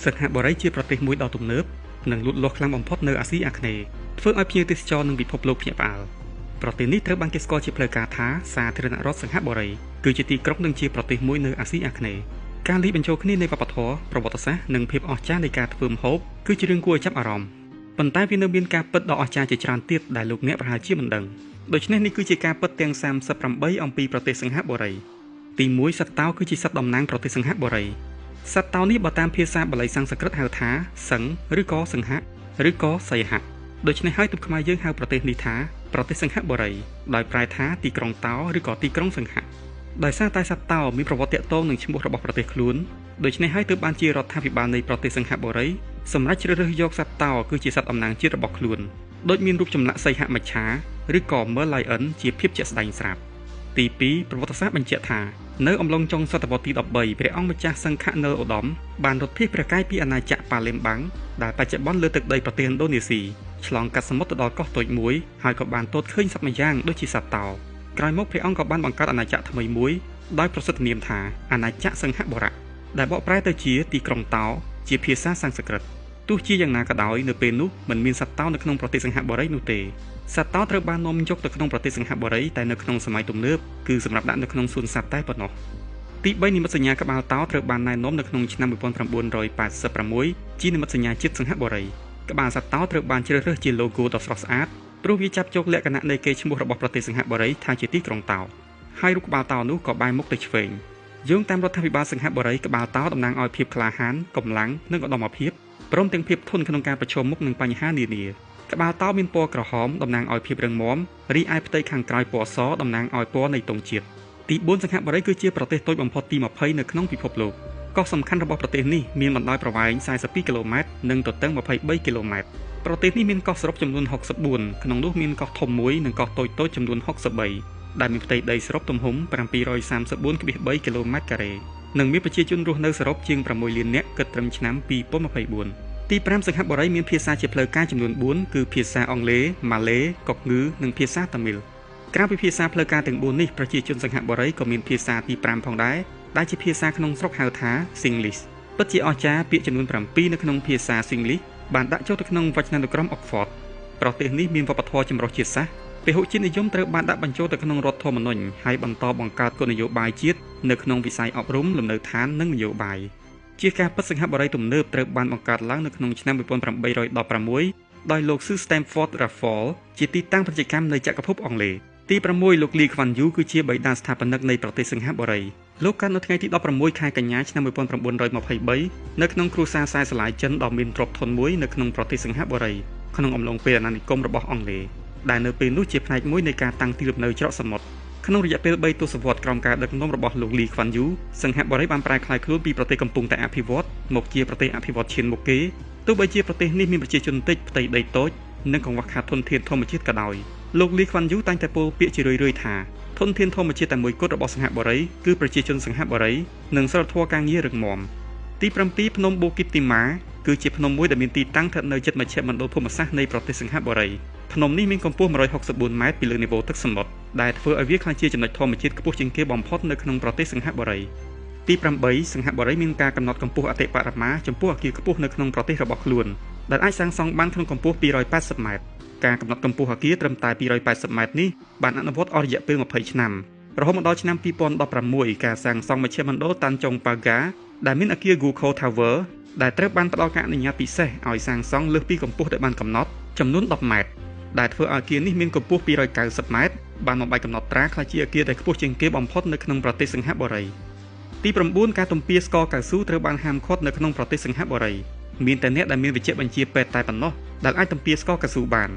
សិង្ហបុរីជាប្រទេសមួយដ៏ទំនើបនិងលូតលាស់ខ្លាំងបំផុតនៅអាស៊ីអាគ្នេយ៍ធ្វើឲ្យភ្ញៀវទេសចរនិងពិភពលោកភ្ញាក់ផ្អើលប្រទេសនេះត្រូវបានគេស្គាល់ជាផ្លូវការថាសាធារណរដ្ឋសិង្ហបុរីគឺជាទីក្រុងនិងជាប្រទេសមួយនៅអាស៊ីអាគ្នេយ៍ការលាយបញ្ចូលគ្នានៃវប្បធម៌ប្រវត្តិសាស្ត្រនិងភាពអស្ចារ្យនៃការធ្វើម្ហូបគឺជារឿងគួរឲ្យចាប់អារម្មណ៍ប៉ុន្តែវានៅមានការពិតដ៏អស្ចារ្យជាច្រើនទៀតដែលលោកអ្នកប្រហែលជាមិនដឹងដូច្នេះនេះគឺជាការពិតទាំង38អំពីប្រទេសសិង្ហបុរីទី1សត្វតោគឺជាសត្វតំណាងប្រទេសសិង្ហបុរីសត្វតោនេះបើតាមភាសាបាលីសំស្ក្រឹតហៅថាសិង្ហឬក៏សិង្ហឬក៏សីហៈដូច្នេះហើយទើបខ្មែរយើងហៅប្រទេសនេះថាប្រទេសសិង្ហបុរីដោយប្រែថាទីក្រុងតោឬក៏ទីក្រុងសិង្ហៈដោយសារតែសត្វតោមានប្រវត្តិតាក់ទងនឹងឈ្មោះរបស់ប្រទេសខ្លួនដូច្នេះហើយទើបបានជារដ្ឋាភិបាលនៃប្រទេសសិង្ហបុរីសម្រាប់ជ្រើសរើសយកសត្វតោគឺជាសត្វតំណាងជាតិរបស់ខ្លួនដោយមានរូបចម្លាក់សីហៈមច្ឆាឬក៏ Merlion ជាភាពជាក់ស្ដែងស្រាប់ទី2ប្រវត្តិសាស្ត្របញ្ជាក់ថានៅអំឡុងចុងសតវត្សទី13ព្រះអង្គម្ចាស់សង្ឃនើឧត្តមបានរត់ភៀសព្រះកាយពីអាណាចក្រប៉ាឡេមបាំងដែលបច្ចុប្បន្នលើទឹកដីប្រទេសឥណ្ឌូនេស៊ីឆ្លងកាត់សមុទ្រទៅដល់កោះតូចមួយហើយក៏បានទតឃើញសត្វម្យ៉ាងដូចជាសត្វតោក្រោយមកព្រះអង្គក៏បានបង្កើតអាណាចក្រថ្មីមួយដោយប្រសិទ្ធនាមថាអាណាចក្រសិង្ហបុរៈដែលបកប្រែទៅជាទីក្រុងតោជាភាសាសំស្ក្រឹតទោះជាយ៉ាងណាក៏ដោយនៅពេលនោះមិនមានសត្វតោនៅក្នុងប្រទេសសិង្ហបុរីនោះទេសត្វតោត្រូវបាននាំយកទៅក្នុងប្រទេសសិង្ហបុរីតែនៅក្នុងសម័យទំនើបគឺសម្រាប់ដាក់នៅក្នុងសួនសត្វតែប៉ុណ្ណោះទី3និមិត្តសញ្ញាក្បាលតោត្រូវបានណែនាំនៅក្នុងឆ្នាំ1986ជានិមិត្តសញ្ញាជាតិសិង្ហបុរីក្បាលសត្វតោត្រូវបានជ្រើសរើសជា logo ដ៏ស្រស់ស្អាតព្រោះវាចាប់យកលក្ខណៈនៃកេរ្តិ៍ឈ្មោះរបស់ប្រទេសសិង្ហបុរីថាជាទីក្រុងតោហើយរូបក្បាលតោនោះក៏បែរមុខទៅឆ្វេងយោងតាមរដ្ឋាភិបាលសិង្ហបុរីក្បាលតោតំណាងឲ្យភាពក្លាហានកម្លាំងនិងឧត្តមភាពព្រមទាំងភាពធន់ក្នុងការប្រឈមមុខនឹងបញ្ហានានាក្បាលតោមានពណ៌ក្រហមតំណាងឲ្យភាពរឹងមាំរីឯផ្ទៃខាងក្រោយពណ៌សតំណាងឲ្យពណ៌នៃទង់ជាតិទី4សិង្ហបុរីគឺជាប្រទេសតូចបំផុតទី20នៅក្នុងពិភពលោកកោះសំខាន់របស់ប្រទេសនេះមានបណ្ដោយប្រវែង42គីឡូម៉ែត្រនិងទទឹង23គីឡូម៉ែត្រប្រទេសនេះមានកោះសរុបចំនួន64ក្នុងនោះមានកោះធំមួយនិងកោះតូចៗចំនួន63ដែលមានផ្ទៃដីសរុបទំហំ734.3គីឡូម៉ែត្រការ៉េនិងមានប្រជាជនរស់នៅសរុបជាង6លាននាក់គិតត្រឹមឆ្នាំ2024ទី5សិង្ហបុរីមានភាសាជាផ្លូវការចំនួន4គឺភាសាអង់គ្លេសម៉ាឡេកុកងឺនិងភាសាតាមីលក្រៅពីភាសាផ្លូវការទាំង4នេះប្រជាជនសិង្ហបុរីក៏មានភាសាទី5ផងដែរដែលជាភាសាក្នុងស្រុកហៅថា Singlish ពិតជាអស្ចារ្យពាក្យចំនួន7នៅក្នុងភាសា Singlish បានដាក់ចូលទៅក្នុងវចនានុក្រម Oxford ប្រទេសនេះមានវប្បធម៌ចម្រុះជាតិសាសន៍ពហុជាតិនិយមត្រូវបានដាក់បញ្ចូលទៅក្នុងរដ្ឋធម្មនុញ្ញហើយបន្តបង្កើតគោលនយោបាយជាតិនៅក្នុងវិស័យអប់រំលំនៅឋាននិងនយោបាយជាការពិតសិង្ហបុរីទំនើបត្រូវបានបង្កើតឡើងនៅក្នុងឆ្នាំ1816ដោយលោកស៊ឺ Stamford Raffles ជាទីតាំងពាណិជ្ជកម្មនៃចក្រភពអង់គ្លេសទី6លោក Lee Kuan Yew គឺជាបិតាស្ថាបនិកនៃប្រទេសសិង្ហបុរីលោកកើតនៅថ្ងៃទី16ខែកញ្ញាឆ្នាំ1923នៅក្នុងគ្រួសារខ្សែស្រឡាយចិនដ៏មានទ្រព្យធនមួយនៅក្នុងប្រទេសសិង្ហបុរីក្នុងអំឡុងពេលអាណានិគមរបស់អង់គ្លេសដែលនៅពេលនោះជាផ្នែកមួយនៃការតាំងទីលំនៅច្រកសមុទ្រក្នុងរយៈពេល3ទសវត្សរ៍ក្រោមការដឹកនាំរបស់លោក Lee Kuan Yew សិង្ហបុរីបានប្រែក្លាយខ្លួនពីប្រទេសកំពុងតែអភិវឌ្ឍមកជាប្រទេសអភិវឌ្ឍឈានមុខគេទោះបីជាប្រទេសនេះមានប្រជាជនតិចផ្ទៃដីតូចនិងកង្វះខាតធនធានធម្មជាតិក៏ដោយលោក Lee Kuan Yew តែងតែពោលពាក្យជារឿយៗថាធនធានធម្មជាតិតែមួយគត់របស់សិង្ហបុរីគឺប្រជាជនសិង្ហបុរីនិងសិលធម៌ការងាររឹងមាំទី7ភ្នំបូគីតទីម៉ាគឺជាភ្នំមួយដែលមានទីតាំងស្ថិតនៅជិតមជ្ឈមណ្ឌលភូមិសាស្ត្រនៃប្រទេសសិង្ហបុរីភ្នំនេះមានកម្ពស់164ម៉ែត្រពីលើនីវ៉ូទឹកសមុទ្រដែលធ្វើឲ្យវាក្លាយជាចំណុចធម្មជាតិខ្ពស់ជាងគេបំផុតនៅក្នុងប្រទេសសិង្ហបុរីទី8សិង្ហបុរីមានការកំណត់កម្ពស់អតិបរមាចំពោះអគារខ្ពស់នៅក្នុងប្រទេសរបស់ខ្លួនដែលអាចសាងសង់បានក្នុងកម្ពស់280ម៉ែត្រការកំណត់កម្ពស់អគារត្រឹមតែ280ម៉ែត្រនេះបានអនុវត្តអស់រយៈពេល20ឆ្នាំរហូតមកដល់ឆ្នាំ2016ការសាងសង់មជ្ឈមណ្ឌលតាន់ចុងប៉ាហ្គាដែលមានអគារ Guko Tower ដែលត្រូវបានផ្ដល់ការអនុញ្ញាតពិសេសឲ្យសាងសង់លើសពីកម្ពស់ដែលបានកំណត់ចំនួន10ម៉ែត្រដែលធ្វើឲ្យអគារនេះមានកម្ពស់290ម៉ែត្របានបំបីកំណត់ត្រាខ្ល้ายជាអគារដែលខ្ពស់ជាងគេបំផុតនៅក្នុងប្រទេសសិង្ហបុរីទី9ការទំពាស្ករកៅស៊ូត្រូវបានហាមឃាត់នៅក្នុងប្រទេសសិង្ហបុរីមានតែអ្នកដែលមានវេជ្ជបញ្ជាពេទ្យតែប៉ុណ្ណោះដែលអាចទំពាស្ករកៅស៊ូបា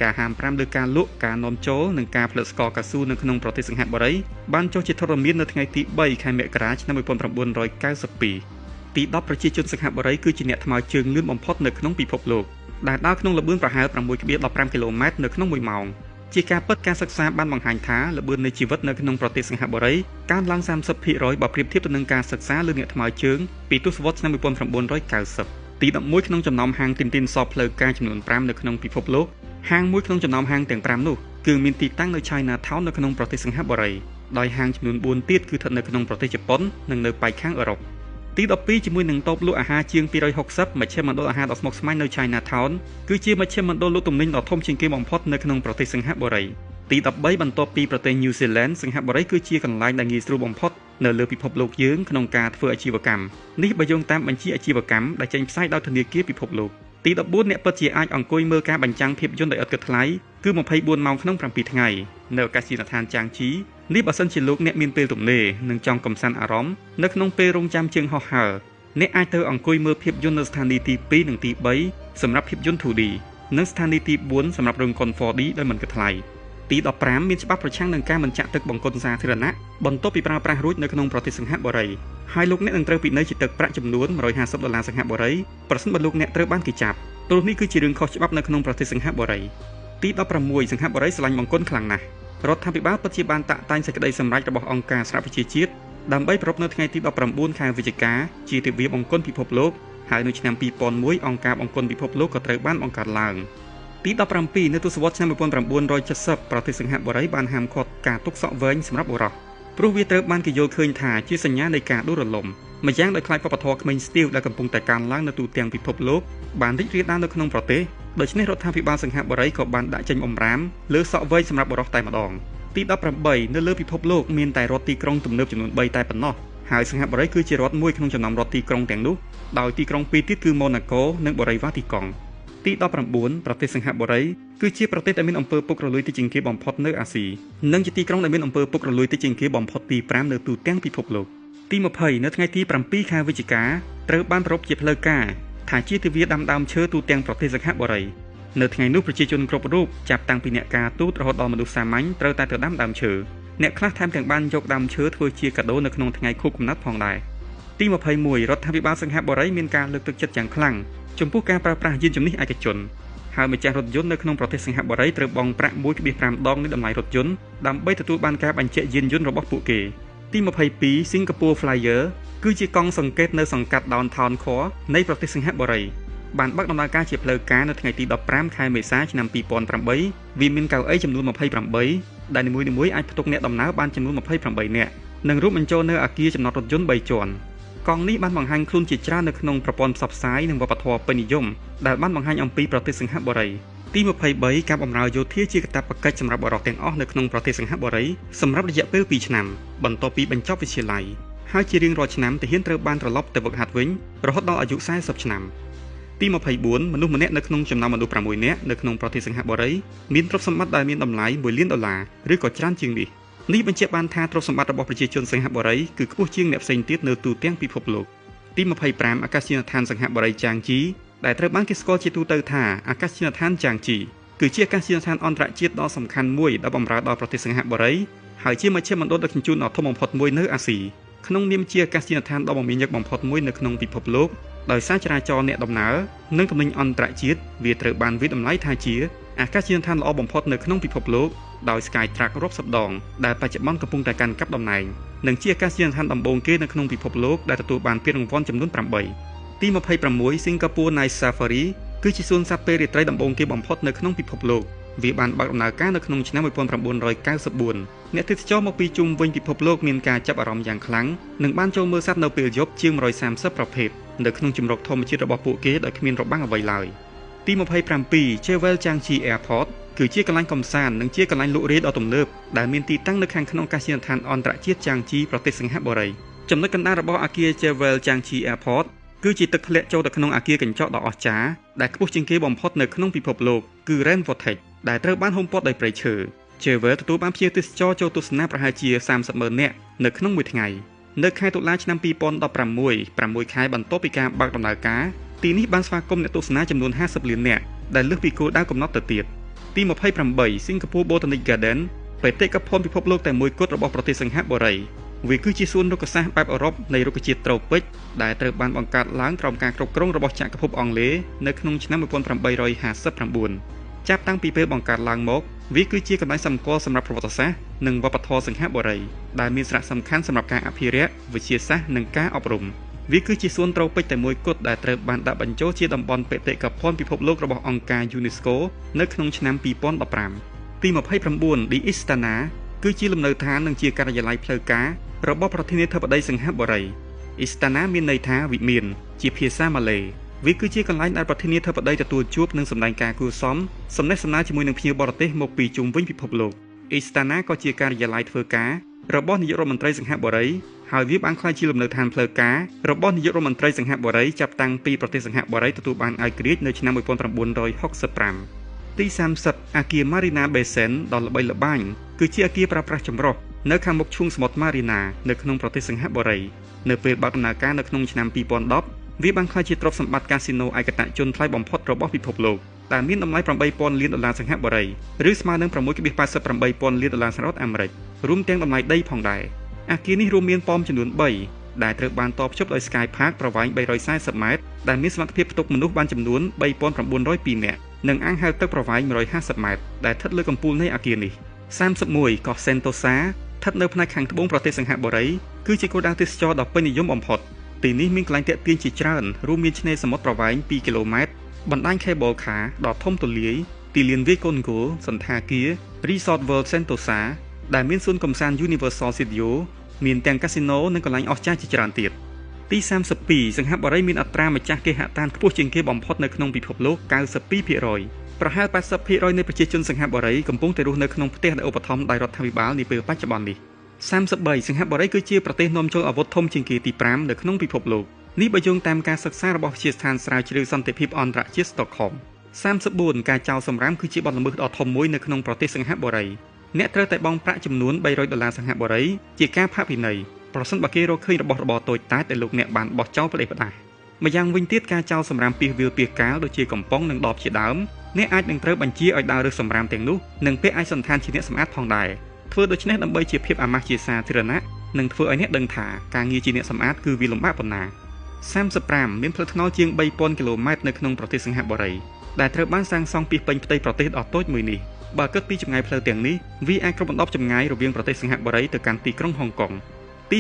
នការហាម5លើការលក់ការនាំចូលនិងការផលិតស្ករកៅស៊ូនៅក្នុងប្រទេសសិង្ហបុរីបានចុះជាធរមាននៅថ្ងៃទី3ខែមករាឆ្នាំ1992ទី10ប្រជាជនសិង្ហបុរីគឺជាអ្នកថ្មើរជើងលឿនបំផុតនៅក្នុងពិភពលោកដែលដើរក្នុងល្បឿនប្រហែល 6.15 គីឡូម៉ែត្រនៅក្នុង1ម៉ោងជាការពិតការសិក្សាបានបង្ហាញថាល្បឿននៃជីវិតនៅក្នុងប្រទេសសិង្ហបុរីកើនឡើង 30% បើប្រៀបធៀបទៅនឹងការសិក្សាលើអ្នកថ្មើរជើងពីទសវត្សរ៍ឆ្នាំ1990ទី11ក្នុងចំណោមហាងទីនទីនសផ្លូវការចំនួន5នៅក្នុងពិភពលោកហាងមួយក្នុងចំណោមហាងទាំង5នោះគឺមានទីតាំងនៅ Chinatown នៅក្នុងប្រទេសសិង្ហបុរីដោយហាងចំនួន4ទៀតគឺស្ថិតនៅក្នុងប្រទេសជប៉ុននិងនៅប៉ែកខាងអឺរ៉ុប ទី12ជាមួយនឹងតូបលក់អាហារជាង260មជ្ឈមណ្ឌលអាហារដ៏ស្មុគស្មាញនៅ Chinatown គឺជាមជ្ឈមណ្ឌលលក់ទំនិញដ៏ធំជាងគេបំផុតនៅក្នុងប្រទេសសិង្ហបុរីទី13បន្ទាប់ពីប្រទេស New Zealand សិង្ហបុរីគឺជាកន្លែងដែលងាយស្រួលបំផុតនៅលើពិភពលោកយើងក្នុងការធ្វើអាជីវកម្មនេះបើយោងតាមបញ្ជីអាជីវកម្មដែលចេញផ្សាយដោយធនាគារពិភពលោកទី14អ្នកពិតជាអាចអង្គុយមើលការបញ្ចាំងភាពយន្តដោយឥតគិតថ្លៃគឺ24ម៉ោងក្នុង7ថ្ងៃនៅអាកាសយានដ្ឋានចាងជីនេះបើសិនជាលោកអ្នកមានពេលទំនេរនិងចង់កម្សាន្តអារម្មណ៍នៅក្នុងពេលរងចាំជើងហោះហើរអ្នកអាចទៅអង្គុយមើលភាពយន្តនៅស្ថានីយ៍ទី2និងទី3សម្រាប់ភាពយន្ត 2D និងស្ថានីយ៍ទី4សម្រាប់រោងកុន 4D ដោយមិនគិតថ្លៃទី15មានច្បាប់ប្រឆាំងនឹងការមិនចាក់ទឹកបង្គន់សាធារណៈបន្ទាប់ពីប្រើប្រាស់រួចនៅក្នុងប្រទេសសិង្ហបុរីហើយលោកអ្នកនឹងត្រូវពិន័យជាទឹកប្រាក់ចំនួន$150សិង្ហបុរីប្រសិនបើលោកអ្នកត្រូវបានគេចាប់ព្រោះនេះគឺជារឿងខុសច្បាប់នៅក្នុងប្រទេសសិង្ហបុរីទី16សិង្ហបុរីស្រឡាញ់បង្គន់ខ្លាំងណាស់រដ្ឋាភិបាលពិតជាបានតាក់តែងសេចក្តីសម្រេចរបស់អង្គការសហប្រជាជាតិដើម្បីប្រារព្ធនៅថ្ងៃទី19ខែវិច្ឆិកាជាទិវាបង្គន់ពិភពលោកហើយនៅឆ្នាំ2001អង្គការបង្គន់ពិភពលោកក៏ត្រូវបានបង្កើតឡើងទី17នៅទសវត្សរ៍ឆ្នាំ1970ប្រទេសសិង្ហបុរីបានហាមឃាត់ការទុកសក់វែងសម្រាប់បុរសព្រោះវាត្រូវបានគេយល់ឃើញថាជាសញ្ញានៃការដួលរលំម្យ៉ាងដោយខ្លាចវប្បធម៌ក្មេងស្ទាវដែលកំពុងតែកើនឡើងនៅទូទាំងពិភពលោកបានរីករាលដាលនៅក្នុងប្រទេសដូច្នេះរដ្ឋាភិបាលសិង្ហបុរីក៏បានដាក់ចេញបម្រាមលើសក់វែងសម្រាប់បុរសតែម្ដងទី18នៅលើពិភពលោកមានតែរដ្ឋទីក្រុងទំនើបចំនួន3តែប៉ុណ្ណោះហើយសិង្ហបុរីគឺជារដ្ឋមួយក្នុងចំណោមរដ្ឋទីក្រុងទាំងនោះដោយទីក្រុង2ទៀតគឺម៉ូណាកូនិងបូរីវ៉ាទីកុងទី19ប្រទេសសិង្ហបុរីគឺជាប្រទេសដែលមានអំពើពុករលួយទីជាងគេបំផុតនៅអាស៊ីនិងជាទីក្រុងដែលមានអំពើពុករលួយទីជាងគេបំផុតទី5នៅទូទាំងពិភពលោកទី20នៅថ្ងៃទី7ខែវិច្ឆិកាត្រូវបានប្រារព្ធជាផ្លូវការថាជាទិវាដាំដើមឈើទូទាំងប្រទេសសិង្ហបុរីនៅថ្ងៃនោះប្រជាជនគ្រប់រូបចាប់តាំងពីអ្នកការទូតរហូតដល់មនុស្សសាមញ្ញត្រូវតែទៅដាំដើមឈើអ្នកខ្លះថែមទាំងបានយកដើមឈើធ្វើជាកាដូនៅក្នុងថ្ងៃខួបកំណើតផងដែរទី21រដ្ឋាភិបាលសិង្ហបុរីមានការលើកទឹកចិត្តយ៉ាងខ្លាំងចំពោះការប្រើប្រាស់យានជំនិះឯកជនហើយម្ចាស់រថយន្តនៅក្នុងប្រទេសសិង្ហបុរីត្រូវបង់ប្រាក់ 1.5 ដងនៃតម្លៃរថយន្តដើម្បីទទួលបានការបញ្ជាក់យានយន្តរបស់ពួកគេទី22 Singapore Flyer គឺជាកង់សង្កេតនៅសង្កាត់ Downtown Core នៃប្រទេសសិង្ហបុរីបានបើកដំណើរការជាផ្លូវការនៅថ្ងៃទី15ខែមេសាឆ្នាំ2008វាមានកៅអីចំនួន28ដែលនីមួយៗអាចផ្ទុកអ្នកដំណើរបានចំនួន28នាក់និងរួមបញ្ចូលនៅអគារចំណតរថយន្ត3ជាន់កង់នេះបានបង្ហាញខ្លួនជាច្រើននៅក្នុងប្រព័ន្ធផ្សព្វផ្សាយនិងវប្បធម៌ពេញនិយមដែលបានបង្ហាញអំពីប្រទេសសិង្ហបុរីទី23ការបម្រើយោធាជាកាតព្វកិច្ចសម្រាប់បុរសទាំងអស់នៅក្នុងប្រទេសសិង្ហបុរីសម្រាប់រយៈពេល2ឆ្នាំបន្ទាប់ពីបញ្ចប់វិទ្យាល័យហើយជារៀងរាល់ឆ្នាំទាហានត្រូវបានត្រឡប់ទៅហ្វឹកហាត់វិញរហូតដល់អាយុ40ឆ្នាំទី24មនុស្សម្នាក់នៅក្នុងចំណោមមនុស្ស6នាក់នៅក្នុងប្រទេសសិង្ហបុរីមានទ្រព្យសម្បត្តិដែលមានតម្លៃ$1 លានឬក៏ច្រើនជាងនេះបញ្ជាក់បានថាទ្រព្យសម្បត្តិរបស់ប្រជាជនសិង្ហបុរីគឺខ្ពស់ជាងអ្នកផ្សេងទៀតនៅទូទាំងពិភពលោកទី25អាកាសយានដ្ឋានសិង្ហបុរីចាងជីដែលត្រូវបានគេស្គាល់ជាទូទៅថាអាកាសយានដ្ឋានចាងជីគឺជាអាកាសយានដ្ឋានអន្តរជាតិដ៏សំខាន់មួយដែលបម្រើដល់ប្រទេសសិង្ហបុរីហើយជាមជ្ឈមណ្ឌលដឹកជញ្ជូនដ៏ធំបំផុតមួយនៅអាស៊ីក្នុងនាមជាអាកាសយានដ្ឋានដ៏មមាញឹកបំផុតមួយនៅក្នុងពិភពលោកដោយសារចរាចរណ៍អ្នកដំណើរនិងទំនិញអន្តរជាតិវាត្រូវបានវិតម្លៃថាជាអាកាសយានដ្ឋានល្អបំផុតនៅក្នុងពិភពលោកដោយ Skytrax រាប់សិបដងដែលបច្ចុប្បន្នកំពុងតែកាន់កាប់តំណែងនិងជាអាកាសយានដ្ឋានដំបូងគេនៅក្នុងពិភពលោកដែលទទួលបានពានរង្វាន់ចំនួន8ទី26 Singapore Night Safari គឺជាសួនសត្វពេលរាត្រីដំបូងគេបំផុតនៅក្នុងពិភពលោកវាបានបើកដំណើរការនៅក្នុងឆ្នាំ1994អ្នកទេសចរមកពីជុំវិញពិភពលោកមានការចាប់អារម្មណ៍យ៉ាងខ្លាំងនិងបានចូលមើលសត្វនៅពេលយប់ជាង130ប្រភេទនៅក្នុងជម្រកធម្មជាតិរបស់ពួកគេដោយគ្មានរបាំងអ្វីឡើយទី27 Jewel Changi Airport គឺជាកន្លែងកម្សាន្តនិងជាកន្លែងលក់រាយដ៏ទំនើបដែលមានទីតាំងនៅខាងក្នុងអាកាសយានដ្ឋានអន្តរជាតិចាងជីប្រទេសសិង្ហបុរីចំណុចកណ្ដាលរបស់អគារ Jewel Changi Airport គឺជាទឹកធ្លាក់ចូលទៅក្នុងអគារកញ្ចក់ដ៏អស្ចារ្យដែលខ្ពស់ជាងគេបំផុតនៅក្នុងពិភពលោកគឺ Rain Vortex ដែលត្រូវបានហ៊ុមព័ទ្ធដោយព្រៃឈើ Jewel ទទួលបានភ្ញៀវទេសចរចូលទស្សនាប្រហែលជា30,000នាក់នៅក្នុងមួយថ្ងៃនៅខែតុលាឆ្នាំ2016 6ខែបន្ទាប់ពីការបើកដំណើរការទីនេះបានស្វាគមន៍អ្នកទស្សនាចំនួន50លាននាក់ដែលលើសពីគោលដៅកំណត់ទៅទៀតទី28 Singapore Botanic Garden បេតិកភណ្ឌពិភពលោកតែមួយគត់របស់ប្រទេសសិង្ហបុរីវាគឺជាសួនរុក្ខសាស្ត្របែបអឺរ៉ុបនៃរុក្ខជាតិត្រូពិកដែលត្រូវបានបង្កើតឡើងក្រោមការគ្រប់គ្រងរបស់ចក្រភពអង់គ្លេសនៅក្នុងឆ្នាំ1859ចាប់តាំងពីពេលបង្កើតឡើងមកវាគឺជាកន្លែងសម្គាល់សម្រាប់ប្រវត្តិសាស្ត្រនិងវប្បធម៌សិង្ហបុរីដែលមានសារៈសំខាន់សម្រាប់ការអភិរក្សវិទ្យាសាស្ត្រនិងការអប់រំវាគឺជាសួនត្រូពិកតែមួយគត់ដែលត្រូវបានដាក់បញ្ចូលជាតំបន់បេតិកភណ្ឌពិភពលោករបស់អង្គការ UNESCO នៅក្នុងឆ្នាំ2015ទី29 The Istana គឺជាលំនៅឋាននិងជាការិយាល័យផ្លូវការរបស់ប្រធានាធិបតីសិង្ហបុរី Istana មានន័យថាវិមានជាភាសាម៉ាឡេវាគឺជាកន្លែងដែលប្រធានាធិបតីទទួលជួបនិងសម្ដែងការគួរសមសំណេះសំណាលជាមួយនឹងភ្ញៀវបរទេសមកពីជុំវិញពិភពលោក Istana ក៏ជាការិយាល័យធ្វើការរបស់នាយករដ្ឋមន្ត្រីសង្ហបុរីហើយវាបានក្លាយជាលំនៅឋានផ្លូវការរបស់នាយករដ្ឋមន្ត្រីសង្ហបុរីចាប់តាំងពីប្រទេសសង្ហបុរីទទួលបានឯករាជ្យនៅឆ្នាំ 1965 ទី 30 អគារ Marina Bay Sands ដ៏ល្បីល្បាញគឺជាអគារប្រើប្រាស់ចម្រុះនៅខាងមុខឈូងសមុទ្រ Marina នៅក្នុងប្រទេសសង្ហបុរីនៅពេលបើកដំណើរការនៅក្នុងឆ្នាំ 2010 វាបានក្លាយជាទ្រព្យសម្បត្តិកាស៊ីណូឯកតញ្ជនថ្លៃបំផុតរបស់ពិភពលោកដែលមានតម្លៃ $8,000 លានសង្ហបុរីឬស្មើនឹង $6.88 លានសហរដ្ឋអាមេរិករួមទាំងតម្លៃដីផងដែរអគារនេះរួមមានប៉មចំនួន3ដែលត្រូវបានតភ្ជាប់ដោយ Sky Park ប្រវែង 340 ម៉ែត្រដែលមានសមត្ថភាពផ្ទុកមនុស្សបានចំនួន 3,902 នាក់និងអាងហែលទឹកប្រវែង 150 ម៉ែត្រដែលស្ថិតលើកំពូលនៃអគារនេះ 31 កោះ Sentosa ស្ថិតនៅផ្នែកខាងត្បូងប្រទេសសង្ហបុរីគឺជាគោលដៅទេសចរណ៍ដ៏ពេញនិយមបំផុតទីនេះមានកន្លែងទាក់ទាញជាច្រើនរួមមានឆ្នេរសមុទ្រប្រវែង 2 គីឡូម៉ែត្របណ្ដាញ Cable Car ដ៏ធំទូលាយទីលានវាយកូនហ្គោលសន្តាគារ Resort World Sentosa ដែលមានសួនកម្សាន្ត Universal Studio មានទាំងកាស៊ីណូនិងកន្លែងអស្ចារ្យជាច្រើនទៀតទី 32 សង្ហបុរីមានអត្រាម្ចាស់គេហដ្ឋានខ្ពស់ជាងគេបំផុតនៅក្នុងពិភពលោក 92% ប្រហែល 80% នៃប្រជាជនសង្ហបុរីកំពុងតែរស់នៅក្នុងផ្ទះដែលឧបត្ថម្ភដោយរដ្ឋាភិបាលនាពេលបច្ចុប្បន្ននេះ 33 សង្ហបុរីគឺជាប្រទេសនាំចូលអាវុធធំជាងគេទី5នៅក្នុងពិភពលោកនេះបើយោងតាមការសិក្សារបស់វិទ្យាស្ថានស្រាវជ្រាវសន្តិភាពអន្តរជាតិ Stockholm 34 ការចោលសម្រាមគឺជាបទល្មើសដ៏ធំមួយនៅក្នុងប្រទេសសង្ហបុរីអ្នកត្រូវតែបង់ប្រាក់ចំនួន $300 សង្ហបុរីជាការផាកពិន័យប្រសិនបើគេរកឃើញរបស់របរតូចតាចដែលលោកអ្នកបានបោះចោលផ្ដេសផ្ដាសម្យ៉ាងវិញទៀតការចោលសម្រាមពាសវាលពាសកាលដូចជាកំប៉ុងនិងដបជាដើមអ្នកអាចនឹងត្រូវបញ្ជាឲ្យដើររើសសម្រាមទាំងនោះនិងពាក់ឯកសណ្ឋានជាអ្នកសម្អាតផងដែរធ្វើដូច្នេះដើម្បីជាភាពអាម៉ាស់ជាសាធារណៈនិងធ្វើឲ្យអ្នកដឹងថាការងារជាអ្នកសម្អាតគឺវាលំបាកប៉ុណ្ណា 35 មានផ្លូវថ្នល់ជាង 3,000 គីឡូម៉ែត្រនៅក្នុងប្រទេសសង្ហបុរីដែលត្រូវបានសាងសង់ពីពេញផ្ទៃប្រទេសដ៏តូចមួយនេះបើគិតពីចម្ងាយផ្លូវទាំងនេះវាអាចគ្របដណ្ដប់ចម្ងាយរវាងប្រទេសសង្ហបុរីទៅកាន់ទីក្រុងហុងកុងទី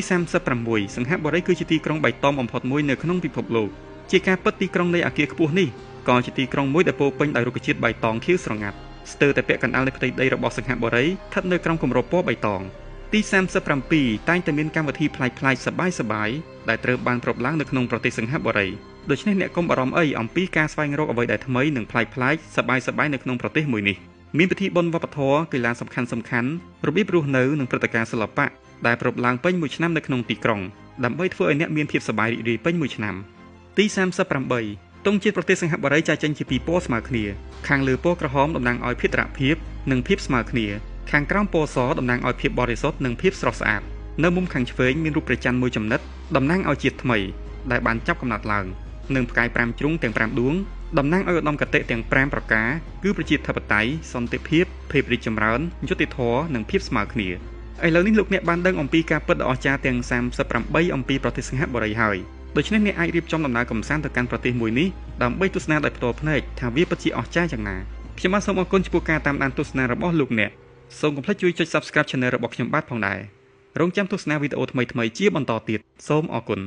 36 សង្ហបុរីគឺជាទីក្រុងបៃតងបំផុតមួយនៅក្នុងពិភពលោកជាការពិតទីក្រុងនៃអគារខ្ពស់នេះក៏ជាទីក្រុងមួយដែលពោរពេញដោយរុក្ខជាតិបៃតងខៀវស្រងាត់ស្ទើរតែពាក់កណ្ដាលនៃផ្ទៃដីរបស់សង្ហបុរីស្ថិតនៅក្រោមគម្របពណ៌បៃតងទី 37 តែងតែមានកម្មវិធីប្លែកៗសប្បាយៗដែលត្រូវបានប្រពឡើងនៅក្នុងប្រទេសសង្ហបុរីដូច្នេះអ្នកកុំបារម្ភអីអំពីការស្វែងរកអ្វីដែលថ្មីនិងប្លែកៗសប្បាយៗនៅក្នុងប្រទេសមួយនេះមានពិធីបុណ្យវប្បធម៌កីឡាសំខាន់ៗរបៀបរស់នៅនិងព្រឹត្តិការណ៍សិល្បៈដែលប្រពឡើងពេញមួយឆ្នាំនៅក្នុងទីក្រុងដើម្បីធ្វើឲ្យអ្នកមានភាពសប្បាយរីករាយពេញមួយឆ្នាំទី 38 ទង់ជាតិប្រទេសសង្ហបុរីចែកចេញជាពីរពណ៌ស្មើគ្នាខាងលើពណ៌ក្រហមតំណាងឲ្យភាពត្រភាពនិងភាពស្មើគ្នាខាងក្រោមពណ៌សតំណាងឲ្យភាពបរិសុទ្ធនិងភាពស្រស់ស្អាតនៅមុំខាងឆ្វេងមានរូបព្រះច័ន្ទមួយចំណិតតំណាងឲ្យជាតិថ្មីដែលបានចាប់កំណត់ឡើងនិងផ្កាយ5ជ្រុងទាំង5ដួងតំណាងឲ្យឧត្តមគតិទាំង5ប្រការគឺប្រជាធិបតេយ្យសន្តិភាពភាពរីកចម្រើនយុត្តិធម៌និងភាពស្មើគ្នាឥឡូវនេះលោកអ្នកបានដឹងអំពីការពិតដ៏អស្ចារ្យទាំង38អំពីប្រទេសសង្ហបុរីហើយដូច្នេះអ្នកអាចរៀបចំដំណើរកម្សាន្តទៅកាន់ប្រទេសមួយនេះដើម្បីទស្សនាដោយផ្ទាល់ភ្នែកថាវាពិតជាអស្ចារ្យយ៉ាងណាខ្ញុំបាទសូមអរគុណចំពោះការតាមដានទស្សនារបស់លោកអ្នកសូមកុំភ្លេចជួយចុច Subscribe Channel របស់ខ្ញុំបាទផងដែររងចាំទស្សនាវីដេអូថ្មីៗជាបន្តទៀតសូមអរគុណ